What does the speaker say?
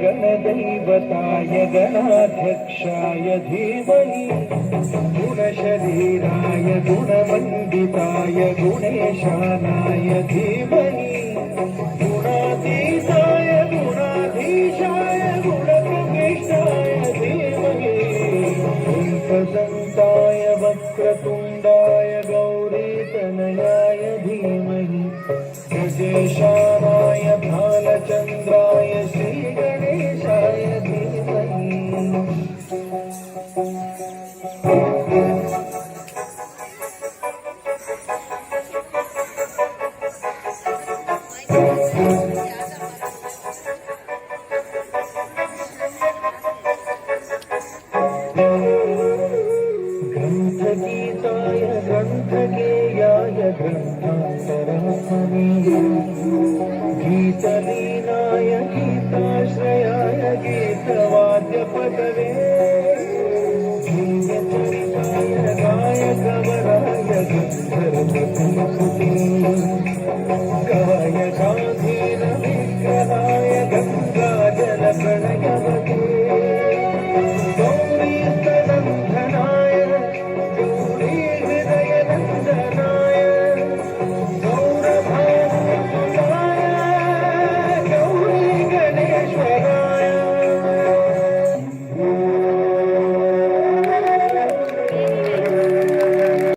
गणदैवताय गणाध्यक्षाय धीमहि गुणशरीराय गुणमण्डिताय गुणेशानाय धीमहि गुणातीताय गुणाधीशाय गुणप्रविष्टाय धीमहि एकदन्ताय वक्रतुण्डाय गौरीतनयाय धीमहि गजेशानाय भालचन्द्राय श्रीगणेशाय धीमहि ग्रन्थगीताय ग्रन्थगेयाय ग्रन्थान्तरात्मने